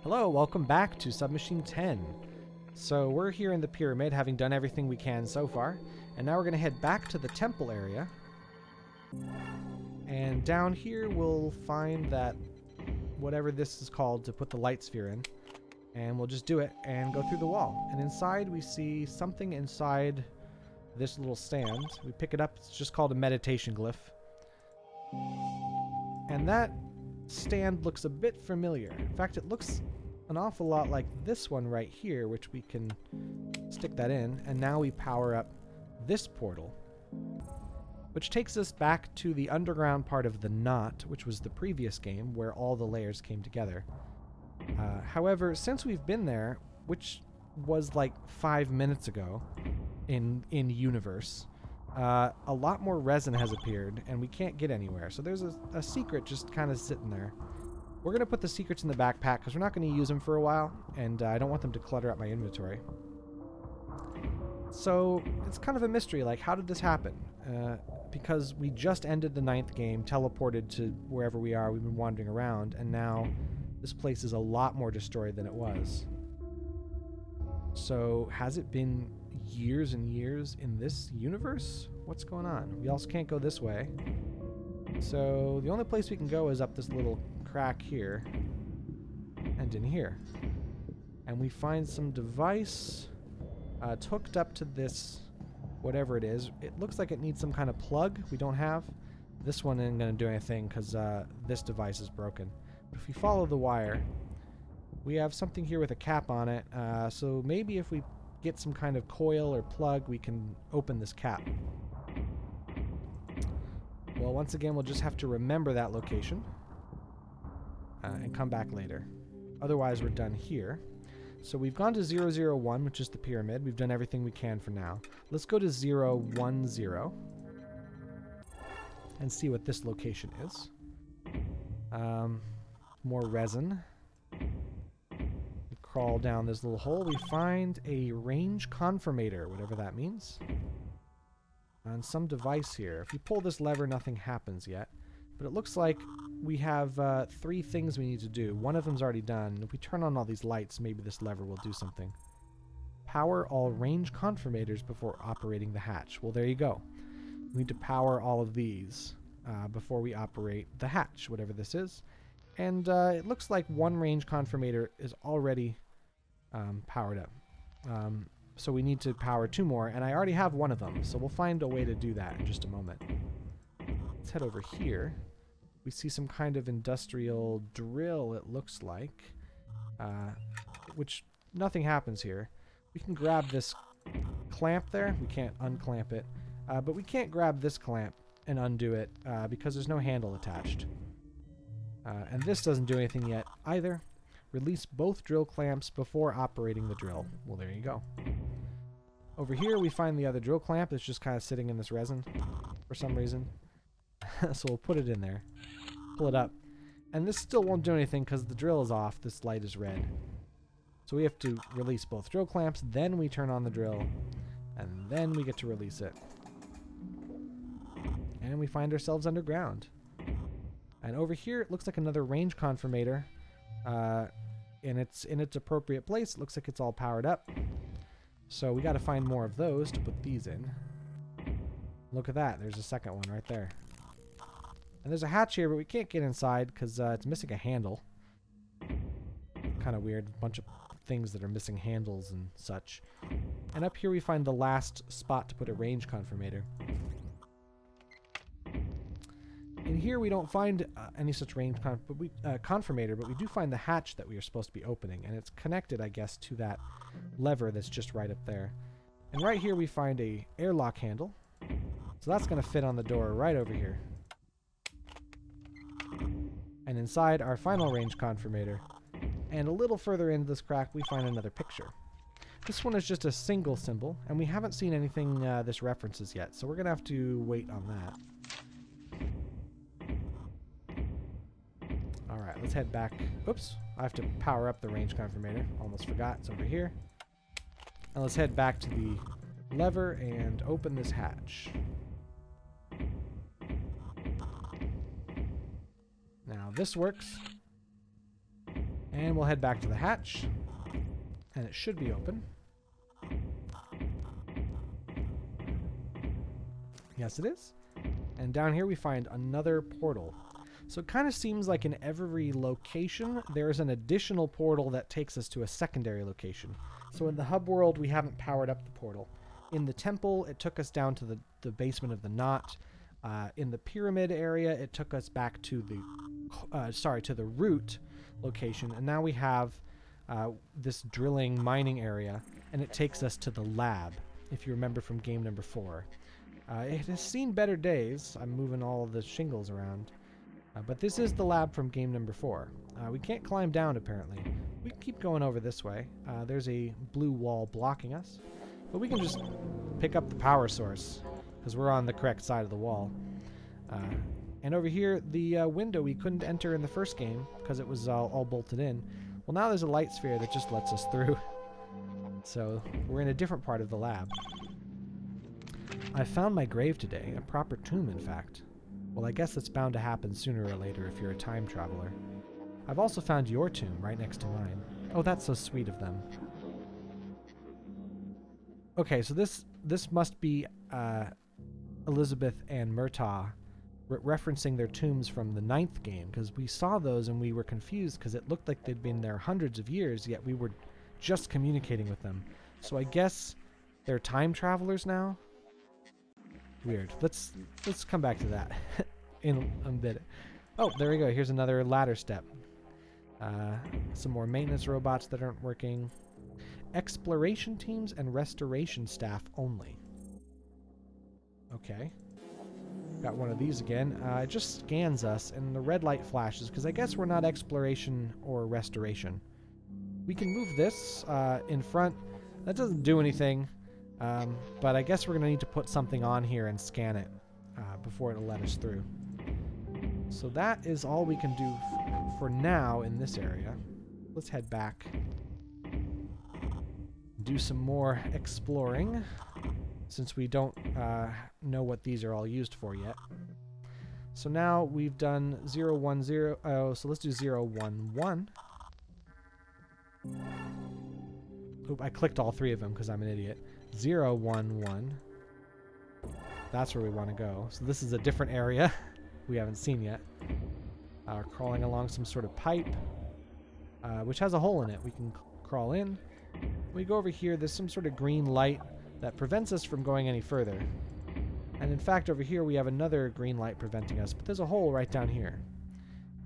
Hello, welcome back to Submachine 10. So we're here in the pyramid, having done everything we can so far, and now we're going to head back to the temple area. And down here we'll find that whatever this is called to put the light sphere in, and we'll just do it and go through the wall. And inside we see something inside this little stand. We pick it up, it's just called a MeditationGlyph. And that stand looks a bit familiar. In fact, it looks an awful lot like this one right here, which we can stick that in, and now we power up this portal, which takes us back to the underground part of the knot, which was the previous game where all the layers came together. However, since we've been there, which was like 5 minutes ago in universe, a lot more resin has appeared, and we can't get anywhere. So there's a secret just kind of sitting there. We're going to put the secrets in the backpack because we're not going to use them for a while, and I don't want them to clutter up my inventory. So it's kind of a mystery, like, how did this happen? Because we just ended the 9th game, teleported to wherever we are, we've been wandering around, and now this place is a lot more destroyed than it was. So has it been years and years in this universe? What's going on? We also can't go this way. So the only place we can go is up this little crack here and in here. And we find some device. It's hooked up to this, whatever it is. It looks like it needs some kind of plug we don't have. This one isn't going to do anything because this device is broken. But if we follow the wire, we have something here with a cap on it. So maybe if we get some kind of coil or plug, we can open this cap. Well, once again, we'll just have to remember that location and come back later. Otherwise, we're done here. So we've gone to 001, which is the pyramid. We've done everything we can for now. Let's go to 010 and see what this location is. More resin. We crawl down this little hole. We find a range confirmator, whatever that means. On some device here. If you pull this lever, nothing happens yet. But it looks like we have 3 things we need to do. One of them's already done. If we turn on all these lights, maybe this lever will do something. Power all range confirmators before operating the hatch. Well, there you go. We need to power all of these before we operate the hatch, whatever this is. And it looks like one range confirmator is already powered up. So we need to power 2 more, and I already have one of them, so we'll find a way to do that in just a moment. Let's head over here. We see some kind of industrial drill, it looks like, which nothing happens here. We can grab this clamp there. We can't unclamp it, but we can't grab this clamp and undo it because there's no handle attached. And this doesn't do anything yet either. Release both drill clamps before operating the drill. Well, there you go. Over here we find the other drill clamp that's just kind of sitting in this resin for some reason. So we'll put it in there. Pull it up. And this still won't do anything because the drill is off. This light is red. So we have to release both drill clamps, then we turn on the drill, and then we get to release it. And we find ourselves underground. And over here it looks like another range confirmator. And it's in its appropriate place. It looks like it's all powered up. So we got to find more of those to put these in. Look at that. There's a second one right there. And there's a hatch here, but we can't get inside because it's missing a handle. Kind of weird. A bunch of things that are missing handles and such. And up here we find the last spot to put a range confirmator. In here we don't find any such range confirmator, but we do find the hatch that we are supposed to be opening, and it's connected, I guess, to that lever that's just right up there. And right here we find a airlock handle, so that's going to fit on the door right over here. And inside our final range confirmator, and a little further into this crack we find another picture. This one is just a single symbol, and we haven't seen anything this references yet, so we're going to have to wait on that. Alright, let's head back. Oops, I have to power up the range confirmator. Almost forgot, it's over here. And let's head back to the lever and open this hatch. Now this works. And we'll head back to the hatch. And it should be open. Yes, it is. And down here we find another portal. So it kind of seems like in every location, there's an additional portal that takes us to a secondary location. So in the hub world, we haven't powered up the portal. In the temple, it took us down to the basement of the knot. In the pyramid area, it took us back to the root location. And now we have this drilling mining area, and it takes us to the lab, if you remember from game number 4. It has seen better days. I'm moving all of the shingles around. But this is the lab from game number 4. We can't climb down, apparently. We can keep going over this way. There's a blue wall blocking us. But we can just pick up the power source, because we're on the correct side of the wall. And over here, the window we couldn't enter in the first game, because it was all bolted in. Well, now there's a light sphere that just lets us through. So we're in a different part of the lab. I found my grave today, a proper tomb, in fact. Well, I guess that's bound to happen sooner or later if you're a time traveler. I've also found your tomb right next to mine. Oh, that's so sweet of them. Okay, so this must be Elizabeth and Murtaugh referencing their tombs from the 9th game, because we saw those and we were confused because it looked like they'd been there hundreds of years, yet we were just communicating with them. So I guess they're time travelers now? Weird. Let's come back to that in a bit. Oh, there we go. Here's another ladder step. Some more maintenance robots that aren't working. Exploration teams and restoration staff only. Okay. Got one of these again. It just scans us and the red light flashes because I guess we're not exploration or restoration. We can move this in front. That doesn't do anything. But I guess we're going to need to put something on here and scan it before it'll let us through. So that is all we can do for now in this area. Let's head back. Do some more exploring, since we don't know what these are all used for yet. So now we've done 0, 1, 0. Oh, so let's do 0, 1, 1. Oop, I clicked all 3 of them because I'm an idiot. 0, 1, 1. That's where we want to go. So this is a different area we haven't seen yet. Crawling along some sort of pipe, which has a hole in it. We can crawl in. When we go over here, there's some sort of green light that prevents us from going any further. And in fact, over here we have another green light preventing us, but there's a hole right down here.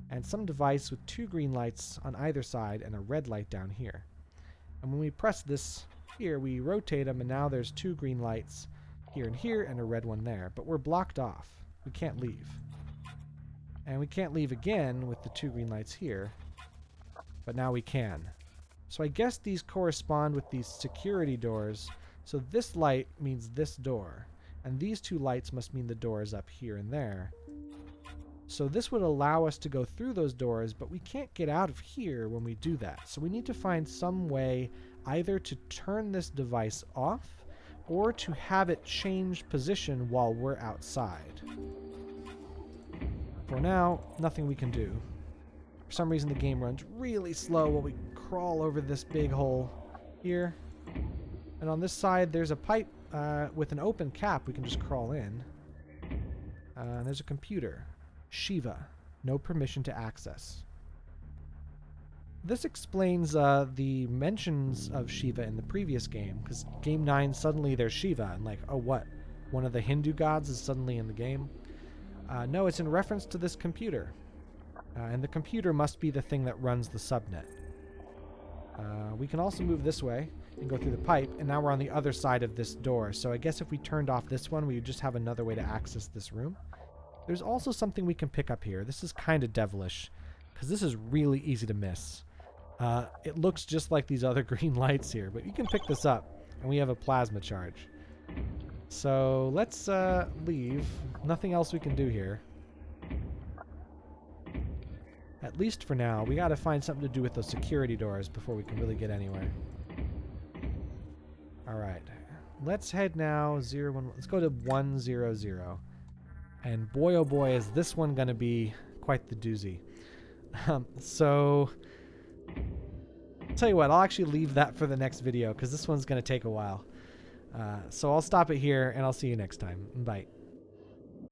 And some device with 2 green lights on either side and a red light down here. And when we press this here, we rotate them, and now there's 2 green lights here and a red one there. But we're blocked off. We can't leave. And we can't leave again with the 2 green lights here. But now we can. So I guess these correspond with these security doors. So this light means this door. And these 2 lights must mean the doors up here and there. So this would allow us to go through those doors, but we can't get out of here when we do that. So we need to find some way either to turn this device off or to have it change position while we're outside. For now, nothing we can do. For some reason the game runs really slow while we crawl over this big hole here. And on this side there's a pipe with an open cap we can just crawl in. And there's a computer. Shiva. No permission to access. This explains the mentions of Shiva in the previous game, because game 9 suddenly there's Shiva, and like, oh what? One of the Hindu gods is suddenly in the game? No, it's in reference to this computer. And the computer must be the thing that runs the subnet. We can also move this way and go through the pipe, and now we're on the other side of this door. So I guess if we turned off this one, we would just have another way to access this room. There's also something we can pick up here. This is kind of devilish, because this is really easy to miss. It looks just like these other green lights here, but you can pick this up, and we have a plasma charge. So let's leave. Nothing else we can do here. At least for now. We gotta find something to do with those security doors before we can really get anywhere. Alright. Let's head now 0, 1, let's go to 1, 0, 0. And boy oh boy is this one gonna be quite the doozy. So tell you what, I'll actually leave that for the next video because this one's going to take a while. So I'll stop it here, and I'll see you next time. Bye.